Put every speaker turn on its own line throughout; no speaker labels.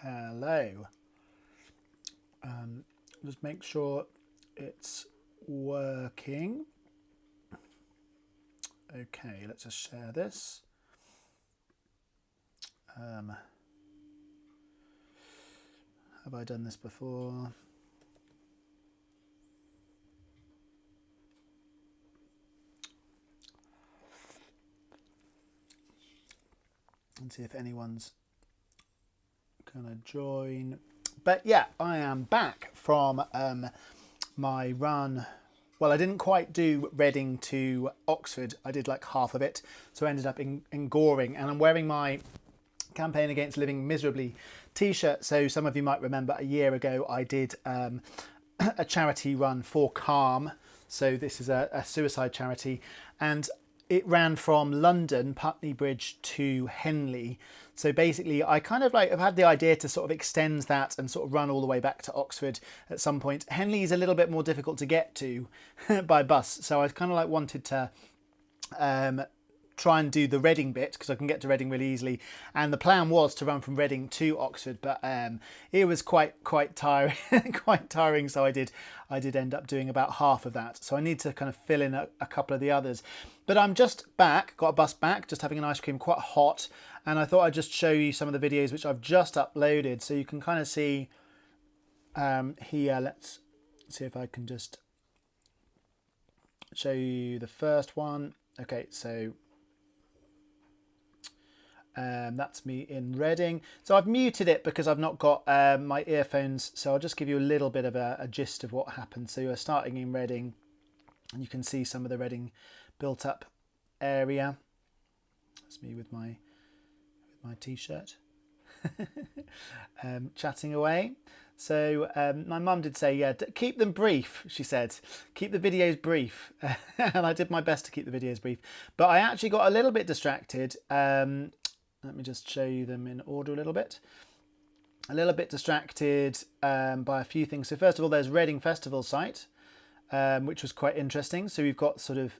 Hello. Just make sure it's working. Okay, let's just share this. Have I done this before? And see if anyone's gonna join. But yeah, I am back from my run. Well, I didn't quite do Reading to Oxford. I did like half of it, so I ended up in Goring, and I'm wearing my Campaign Against Living Miserably t-shirt. So some of you might remember a year ago I did a charity run for Calm. So this is a suicide charity, and it ran from London, Putney Bridge to Henley. So basically I kind of like, I've had the idea to sort of extend that and sort of run all the way back to Oxford at some point. Henley is a little bit more difficult to get to by bus. So I kind of like wanted to try and do the Reading bit because I can get to Reading really easily, and the plan was to run from Reading to Oxford, but it was quite tiring quite tiring, so I did end up doing about half of that, so I need to kind of fill in a couple of the others. But I'm just back, got a bus back, just having an ice cream, quite hot, and I thought I'd just show you some of the videos which I've just uploaded, so you can kind of see here. Let's see if I can just show you the first one. Okay, so that's me in Reading. So I've muted it because I've not got my earphones, so I'll just give you a little bit of a gist of what happened. So you're starting in Reading, and you can see some of the Reading built up area. That's me with my t-shirt chatting away. So my mum did say, yeah, keep them brief, she said. Keep the videos brief. And I did my best to keep the videos brief. But I actually got a little bit distracted. Let me just show you them in order a little bit. A little bit distracted by a few things. So first of all, there's Reading Festival site, which was quite interesting. So we've got sort of,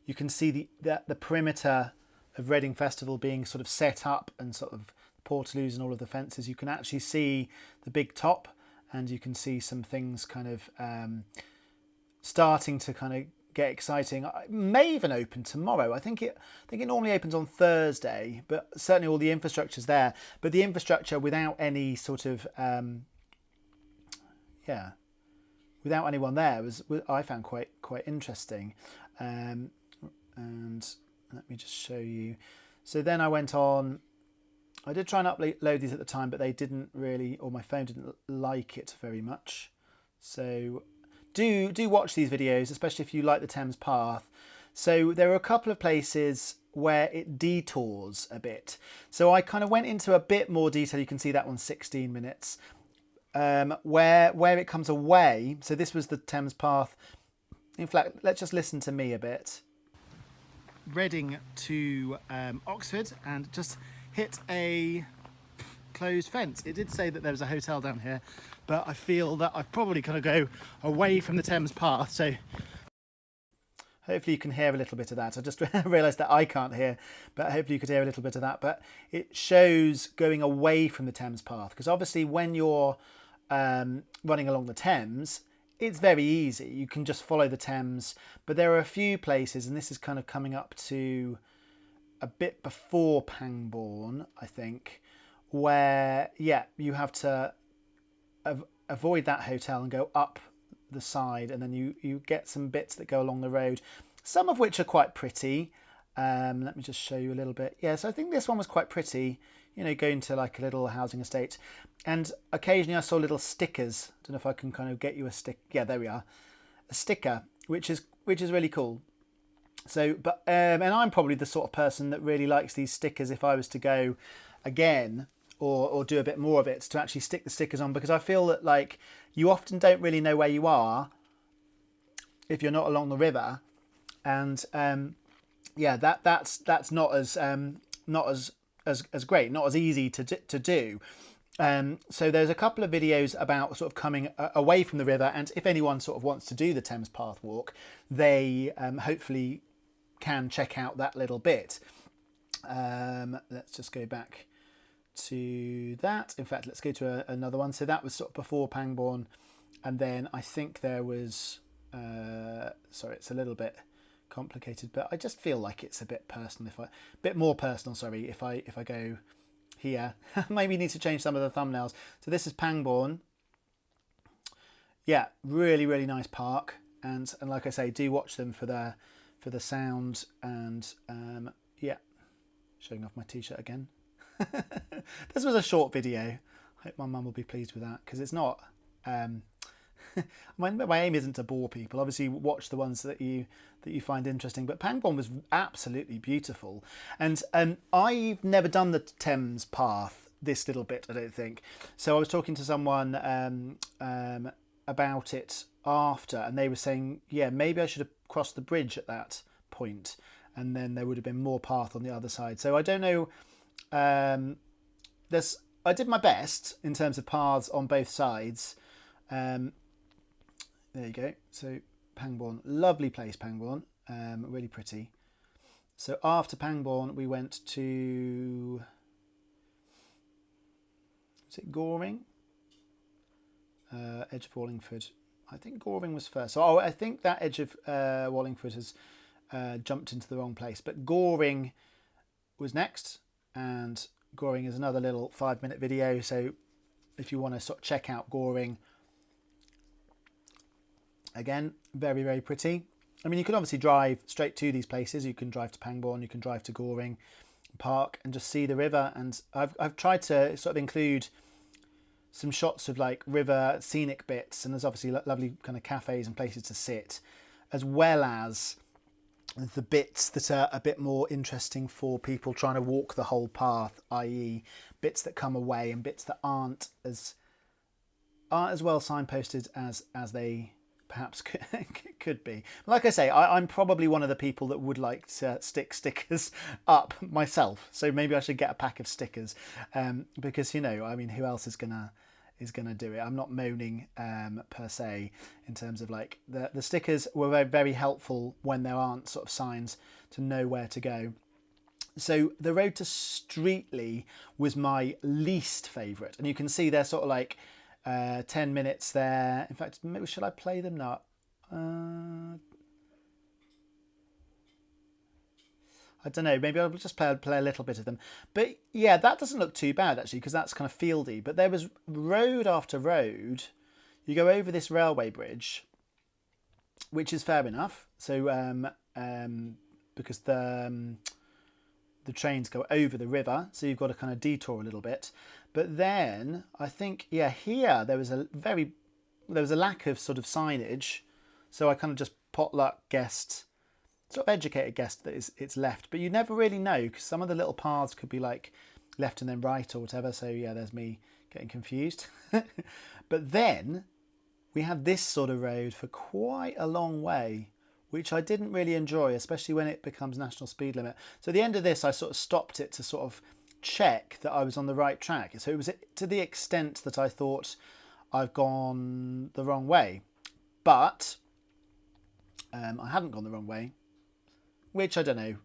you can see the perimeter of Reading Festival being sort of set up, and sort of portaloos and all of the fences. You can actually see the big top, and you can see some things kind of starting to kind of get exciting. It may even open tomorrow. I think it normally opens on Thursday, but certainly all the infrastructure's there. But the infrastructure without any sort of without anyone there was I found quite interesting. And let me just show you. So then I went on. I did try and upload these at the time, but they didn't really, or my phone didn't like it very much. So do watch these videos, especially if you like the Thames path. So there are a couple of places where it detours a bit. So I kind of went into a bit more detail. You can see that one's 16 minutes. Where it comes away. So this was the Thames path. In fact, let's just listen to me a bit. Reading to Oxford, and just hit a closed fence. It did say that there was a hotel down here, but I feel that I've probably got to go away from the Thames path, so hopefully you can hear a little bit of that. I just realised that I can't hear, but hopefully you could hear a little bit of that. But it shows going away from the Thames path, because obviously when you're running along the Thames, it's very easy. You can just follow the Thames, but there are a few places, and this is kind of coming up to a bit before Pangbourne, I think, where, yeah, you have to avoid that hotel and go up the side, and then you get some bits that go along the road, some of which are quite pretty. Let me just show you a little bit. Yeah, so I think this one was quite pretty, you know, going to like a little housing estate. And occasionally I saw little stickers. I don't know if I can kind of get you a stick. Yeah, there we are. A sticker, which is really cool. So, but and I'm probably the sort of person that really likes these stickers if I was to go again, or do a bit more of it, to actually stick the stickers on, because I feel that like you often don't really know where you are if you're not along the river, and yeah, that's not as great, not as easy to do. So there's a couple of videos about sort of coming away from the river, and if anyone sort of wants to do the Thames Path walk, they hopefully can check out that little bit. Let's just go back to that. In fact, let's go to another one. So that was sort of before Pangbourne, and then I think there was sorry, it's a little bit complicated, but I just feel like it's a bit personal, bit more personal, sorry, if I go here. Maybe need to change some of the thumbnails. So this is Pangbourne. Yeah, really, really nice park, and like I say, do watch them for the sound, and yeah, showing off my t-shirt again. This was a short video. I hope my mum will be pleased with that, because it's not my aim isn't to bore people. Obviously watch the ones that you find interesting, but Pangbourne was absolutely beautiful, and I've never done the Thames path, this little bit, I don't think. So I was talking to someone about it after, and they were saying, yeah, maybe I should have crossed the bridge at that point, and then there would have been more path on the other side. So I don't know. I did my best in terms of paths on both sides. There you go. So Pangbourne, lovely place, Pangbourne, really pretty. So after Pangbourne, we went to, was it Goring? Edge of Wallingford. I think Goring was first. So I think that Edge of Wallingford has jumped into the wrong place. But Goring was next, and Goring is another little 5-minute video. So if you want to sort of check out Goring, again, very, very pretty. I mean, you can obviously drive straight to these places. You can drive to Pangbourne, you can drive to Goring Park and just see the river. And I've tried to sort of include some shots of like river scenic bits, and there's obviously lovely kind of cafes and places to sit, as well as the bits that are a bit more interesting for people trying to walk the whole path, i.e. bits that come away and bits that aren't as well signposted as they perhaps could be. Like I say, I'm probably one of the people that would like to stick stickers up myself, so maybe I should get a pack of stickers, because, you know, I mean, who else is gonna do it? I'm not moaning per se, in terms of like the stickers were very, very helpful when there aren't sort of signs to know where to go. So the road to Streatley was my least favourite, and you can see they're sort of like 10 minutes there. In fact, maybe should I play them now? I don't know, maybe I'll just play a little bit of them. But yeah, that doesn't look too bad actually, because that's kind of fieldy. But there was road after road. You go over this railway bridge, which is fair enough. So because the trains go over the river, so you've got to kind of detour a little bit. But then I think, yeah, here there was a lack of sort of signage, so I kind of just potluck guessed, sort of educated guessed that it's left. But you never really know, because some of the little paths could be like left and then right or whatever. So yeah, there's me getting confused. But then we had this sort of road for quite a long way, which I didn't really enjoy, especially when it becomes national speed limit. So at the end of this, I sort of stopped it to sort of check that I was on the right track. So it was to the extent that I thought I've gone the wrong way. But I hadn't gone the wrong way, which I don't know.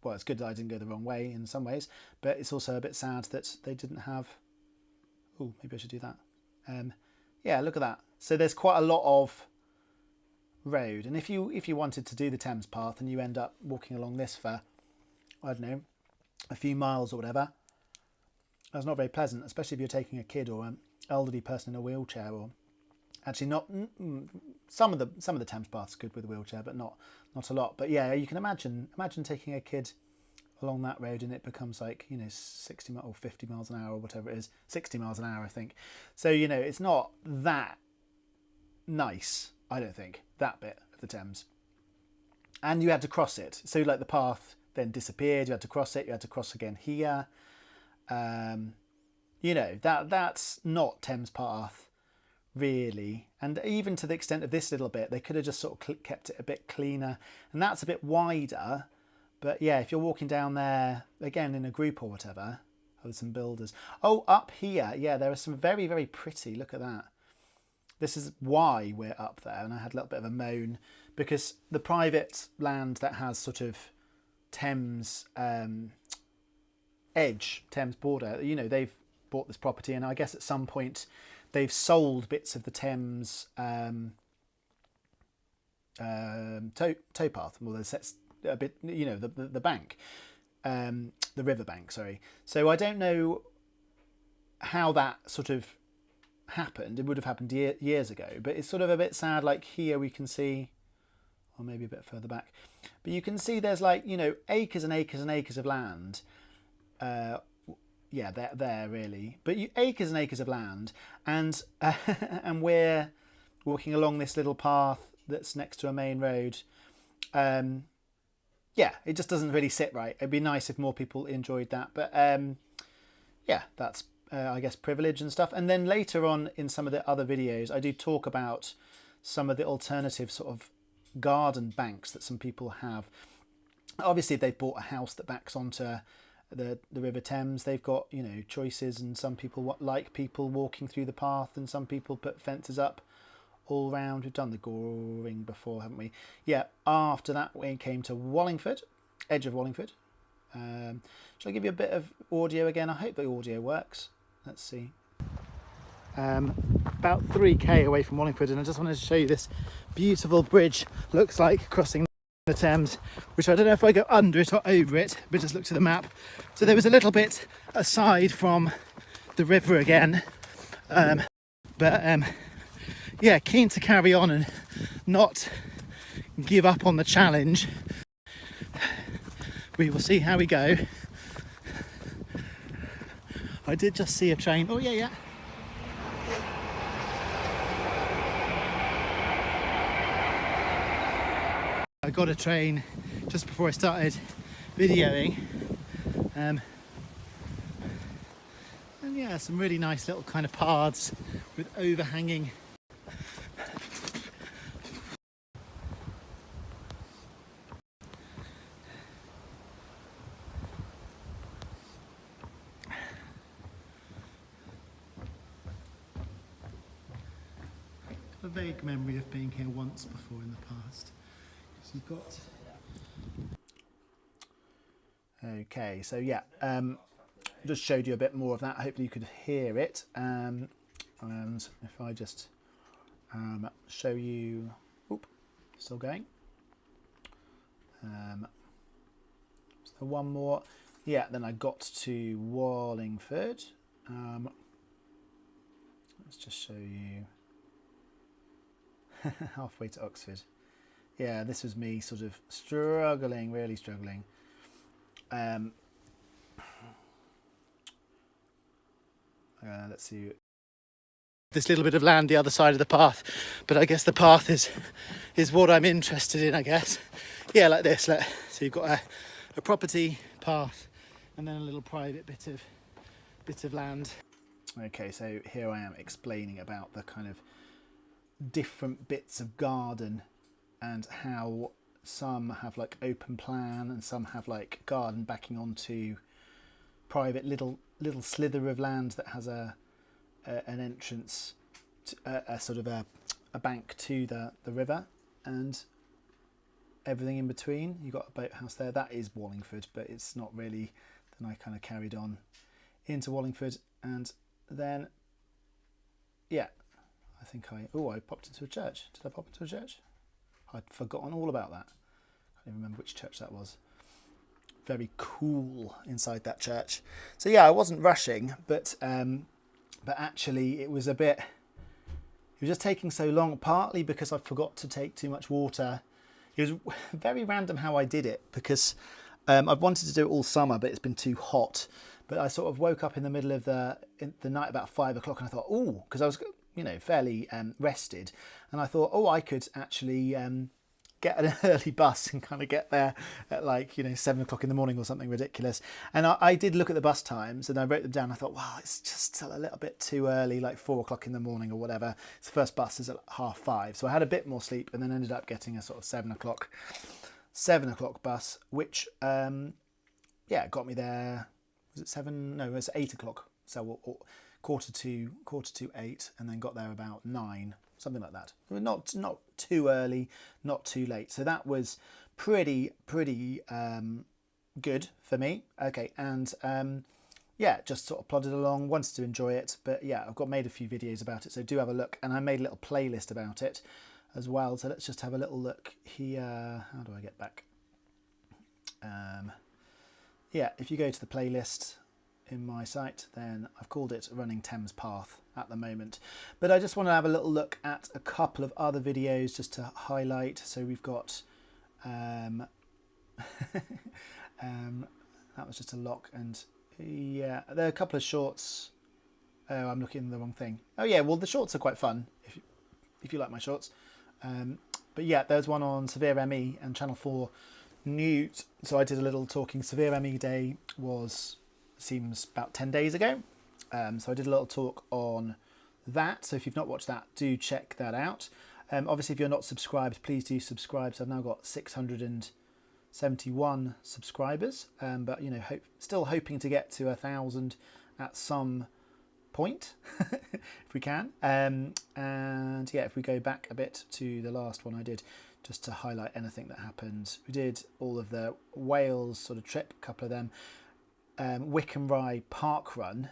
Well, it's good that I didn't go the wrong way in some ways, but it's also a bit sad that they didn't have... Oh, maybe I should do that. Yeah, look at that. So there's quite a lot of road, and if you wanted to do the Thames path and you end up walking along this for, I don't know, a few miles or whatever, that's not very pleasant, especially if you're taking a kid or an elderly person in a wheelchair. Or actually not some of the Thames paths good with a wheelchair, but not a lot. But yeah, you can imagine taking a kid along that road and it becomes like, you know, 60 or 50 miles an hour or whatever it is, 60 miles an hour I think. So, you know, it's not that nice, I don't think, that bit of the Thames. And you had to cross it, so like the path then disappeared, you had to cross it, you had to cross again here. You know, that's not Thames path really. And even to the extent of this little bit, they could have just sort of kept it a bit cleaner, and that's a bit wider. But yeah, if you're walking down there again in a group or whatever, with some builders. Oh, up here, yeah, there are some very, very pretty, look at that. This is why we're up there, and I had a little bit of a moan, because the private land that has sort of Thames edge, Thames border, you know, they've bought this property, and I guess at some point they've sold bits of the Thames towpath. Well, there's a bit, you know, the bank, the river bank, sorry. So I don't know how that sort of happened. It would have happened years ago, but it's sort of a bit sad. Like here we can see, or maybe a bit further back, but you can see there's like, you know, acres and acres and acres of land. Yeah, there really, but acres and acres of land, and and we're walking along this little path that's next to a main road. Yeah, it just doesn't really sit right. It'd be nice if more people enjoyed that, but yeah, that's I guess privilege and stuff. And then later on in some of the other videos, I do talk about some of the alternative sort of garden banks that some people have. Obviously, if they've bought a house that backs onto the River Thames, they've got, you know, choices, and some people like people walking through the path, and some people put fences up all round. We've done the Goring before, haven't we? Yeah, after that we came to Wallingford, edge of Wallingford. Shall I give you a bit of audio again? I hope the audio works. Let's see. About 3k away from Wallingford, and I just wanted to show you this beautiful bridge looks like crossing the Thames, which I don't know if I go under it or over it, but just look to the map. So there was a little bit aside from the river again, but yeah, keen to carry on and not give up on the challenge. We will see how we go. I did just see a train. Oh yeah. I got a train just before I started videoing, and yeah, some really nice little kind of paths with overhanging a vague memory of being here once before in the past. So you've got... Okay, so yeah, just showed you a bit more of that. Hopefully you could hear it. And if I just show you... Oop, still going. So one more. Yeah, then I got to Wallingford. Let's just show you. Halfway to Oxford. Yeah, this was me sort of struggling, really struggling. Let's see. This little bit of land the other side of the path, but I guess the path is what I'm interested in, I guess. Yeah, like this. So you've got a property path and then a little private bit of land. Okay, so here I am explaining about the kind of different bits of garden and how some have like open plan and some have like garden backing onto private little slither of land that has an entrance to a sort of a bank to the river, and everything in between. You've got a boathouse there. That is Wallingford, but it's not really. Then I kind of carried on into Wallingford, and then yeah, I think I popped into a church. Did I pop into a church? I'd forgotten all about that. I don't even remember which church that was. Very cool inside that church. So yeah, I wasn't rushing, but actually it was a bit. It was just taking so long, partly because I forgot to take too much water. It was very random how I did it, because I've wanted to do it all summer, but it's been too hot. But I sort of woke up in the middle of the night about 5 o'clock, and I thought, oh, because I was, you know, fairly rested, and I thought, oh, I could actually get an early bus and kind of get there at like, you know, 7 o'clock in the morning or something ridiculous. And I did look at the bus times and I wrote them down. I thought, wow, it's just still a little bit too early, like 4 o'clock in the morning or whatever. It's the first bus is at 5:30. So I had a bit more sleep and then ended up getting a sort of 7 o'clock bus, which, yeah, got me there. Was it 7? No, it was 8 o'clock. So quarter to 8, and then got there about 9. Something like that. Not too early, not too late. So that was pretty good for me. Okay, and yeah, just sort of plodded along, wanted to enjoy it, but yeah, I've made a few videos about it, so do have a look, and I made a little playlist about it as well. So let's just have a little look here. How do I get back? Yeah, if you go to the playlist in my site, then I've called it Running Thames Path at the moment. But I just want to have a little look at a couple of other videos just to highlight. So we've got that was just a lock, and yeah, there are a couple of shorts. Oh, I'm looking at the wrong thing. Oh yeah, well the shorts are quite fun if you like my shorts. But yeah, there's one on Severe ME and Channel 4 News. So I did a little talking. Severe ME Day seems about 10 days ago. So I did a little talk on that. So if you've not watched that, do check that out. Obviously, if you're not subscribed, please do subscribe. So I've now got 671 subscribers, but you know, still hoping to get to 1,000 at some point if we can. And yeah, if we go back a bit to the last one I did, just to highlight anything that happened, we did all of the Wales sort of trip, a couple of them. Wickham Rye Park Run,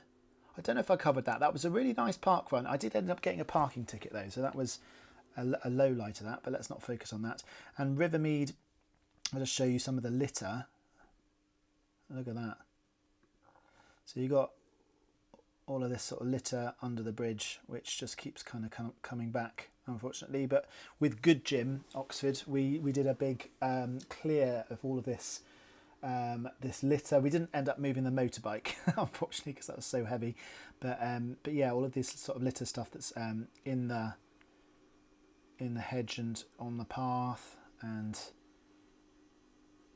I don't know if I covered that. That was a really nice park run. I did end up getting a parking ticket though, so that was a low light of that, but let's not focus on that. And Rivermead, I'll just show you some of the litter. Look at that. So you got all of this sort of litter under the bridge, which just keeps kind of coming back, unfortunately. But with Good Gym, Oxford, we did a big clear of all of this this litter. We didn't end up moving the motorbike, unfortunately, because that was so heavy. But yeah, all of this sort of litter stuff that's in the hedge and on the path, and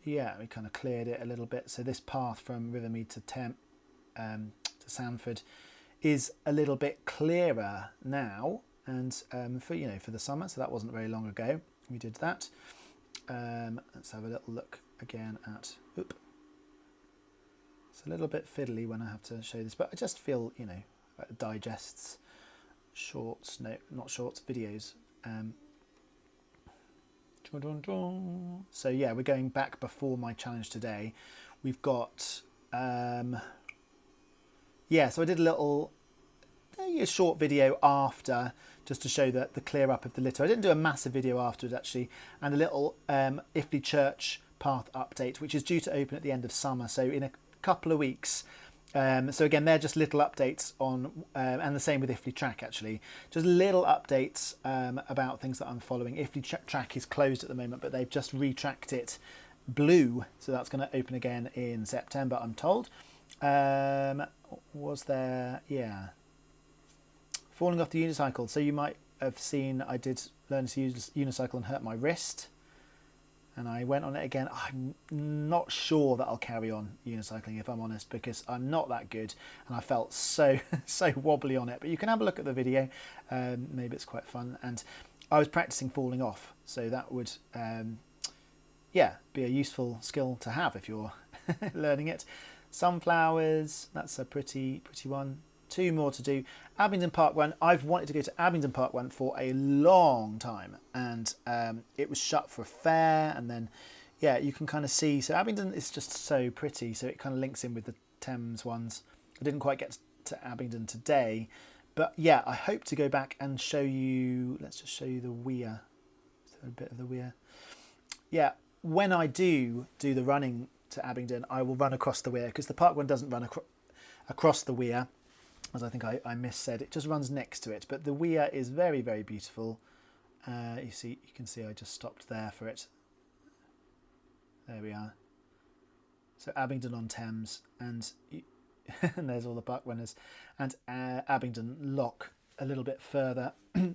yeah, we kind of cleared it a little bit. So this path from Rivermead to Sanford is a little bit clearer now, and for the summer, so that wasn't very long ago we did that. Let's have a little look again at. It's a little bit fiddly when I have to show this, but I just feel digests shorts, no, not shorts, videos. So yeah, we're going back before my challenge today. We've got yeah, so I did a short video after, just to show that the clear up of the litter. I didn't do a massive video afterwards actually, and a little Iffley Church path update, which is due to open at the end of summer, so in a couple of weeks. So again, they're just little updates on, and the same with Iffley Track actually, just little updates about things that I'm following. Iffley Track is closed at the moment, but they've just retracked it blue, so that's going to open again in September, I'm told. Was there, yeah, falling off the unicycle. So you might have seen I did learn to use unicycle and hurt my wrist, and I went on it again. I'm not sure that I'll carry on unicycling, if I'm honest, because I'm not that good, and I felt so wobbly on it. But you can have a look at the video, maybe it's quite fun. And I was practicing falling off, so that would yeah, be a useful skill to have if you're learning it. Sunflowers, that's a pretty one. 2 more to do. Abingdon Park Run. I've wanted to go to Abingdon Park Run for a long time, and it was shut for a fair, and then yeah, you can kind of see. So Abingdon is just so pretty, so it kind of links in with the Thames ones. I didn't quite get to Abingdon today, but yeah, I hope to go back and show you. Let's just show you the weir. Is there a bit of the weir? Yeah, when I do the running to Abingdon, I will run across the weir, because the park one doesn't run across the weir, as I think I missaid. It just runs next to it, but the weir is very, very beautiful. You can see I just stopped there for it. There we are. So Abingdon on Thames, and and there's all the park runners, and Abingdon Lock a little bit further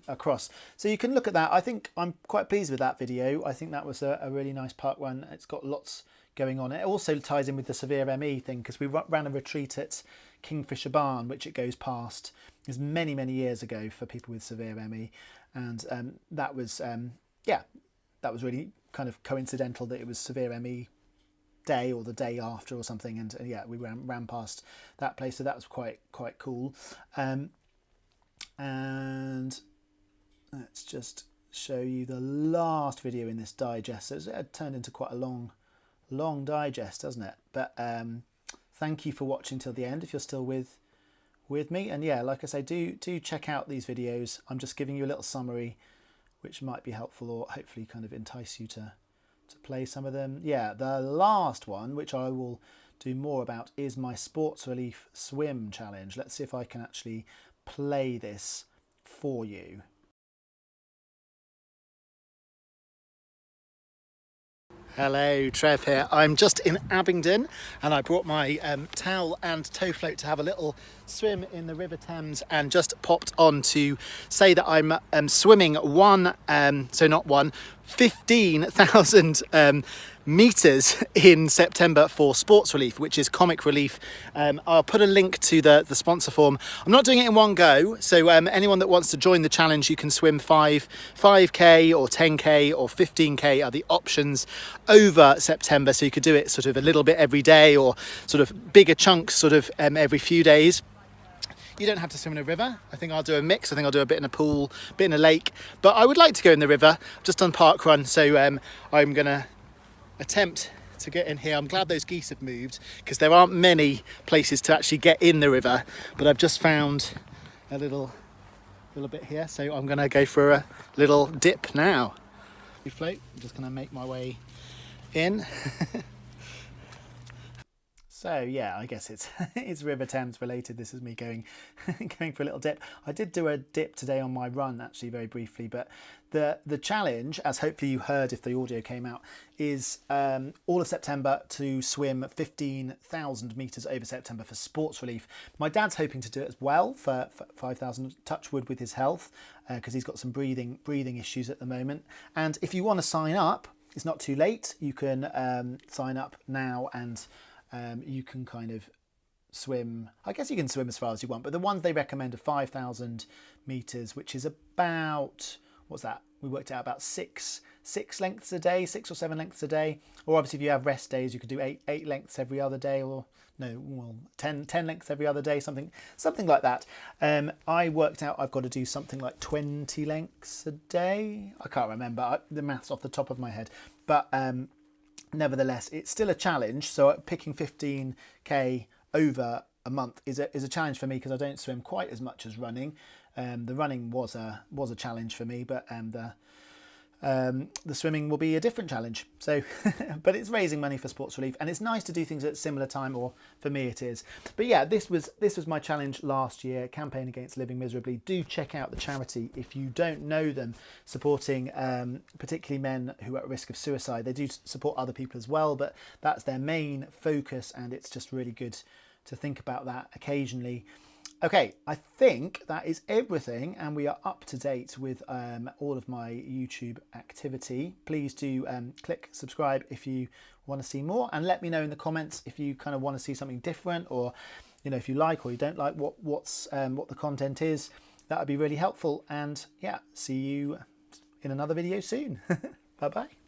across. So you can look at that. I think I'm quite pleased with that video. I think that was a really nice park run. It's got lots going on. It also ties in with the Severe ME thing, because we ran a retreat at Kingfisher Barn, which it goes past. It was many years ago for people with severe ME, and that was yeah, that was really kind of coincidental that it was Severe ME Day or the day after or something, and yeah, we ran past that place, so that was quite cool. And let's just show you the last video in this digest. So it turned into quite a long long digest, doesn't it? But thank you for watching till the end if you're still with me. And yeah, like I say, do check out these videos. I'm just giving you a little summary which might be helpful, or hopefully kind of entice you to play some of them. Yeah, the last one, which I will do more about, is my Sports Relief Swim Challenge. Let's see if I can actually play this for you. Hello, Trev here. I'm just in Abingdon and I brought my towel and tow float to have a little swim in the River Thames, and just popped on to say that I'm swimming 15,000 metres in September for Sports Relief, which is comic relief. I'll put a link to the sponsor form. I'm not doing it in one go, so anyone that wants to join the challenge, you can swim 5k or 10k or 15k are the options over September, so you could do it sort of a little bit every day, or sort of bigger chunks sort of every few days. You don't have to swim in a river. I think I'll do a mix. I think I'll do a bit in a pool, a bit in a lake, but I would like to go in the river. I've just done park run, so I'm gonna attempt to get in here. I'm glad those geese have moved, because there aren't many places to actually get in the river, but I've just found a little bit here, so I'm gonna go for a little dip now. Float. I'm just gonna make my way in. So yeah, I guess it's River Thames related. This is me going for a little dip. I did do a dip today on my run, actually, very briefly, but the challenge, as hopefully you heard if the audio came out, is all of September to swim 15,000 metres over September for Sports Relief. My dad's hoping to do it as well for 5,000, touch wood with his health, because he's got some breathing issues at the moment. And if you want to sign up, it's not too late. You can sign up now, and you can kind of swim, I guess you can swim as far as you want, but the ones they recommend are 5,000 metres, which is about, what's that? We worked out about six lengths a day, 6 or 7 lengths a day. Or obviously if you have rest days, you could do eight lengths every other day, or no, well, 10 lengths every other day, something like that. I worked out I've got to do something like 20 lengths a day. I can't remember the maths off the top of my head, but nevertheless, it's still a challenge. So picking 15k over a month is a challenge for me, because I don't swim quite as much as running. The running was a challenge for me, but the swimming will be a different challenge. So, but it's raising money for Sports Relief, and it's nice to do things at a similar time, or for me it is. But yeah, this was my challenge last year, Campaign Against Living Miserably. Do check out the charity if you don't know them, supporting particularly men who are at risk of suicide. They do support other people as well, but that's their main focus, and it's just really good to think about that occasionally. Okay, I think that is everything, and we are up to date with all of my YouTube activity. Please do click subscribe if you want to see more, and let me know in the comments if you kind of want to see something different, or if you like or you don't like what the content is. That would be really helpful. And yeah, see you in another video soon. Bye bye.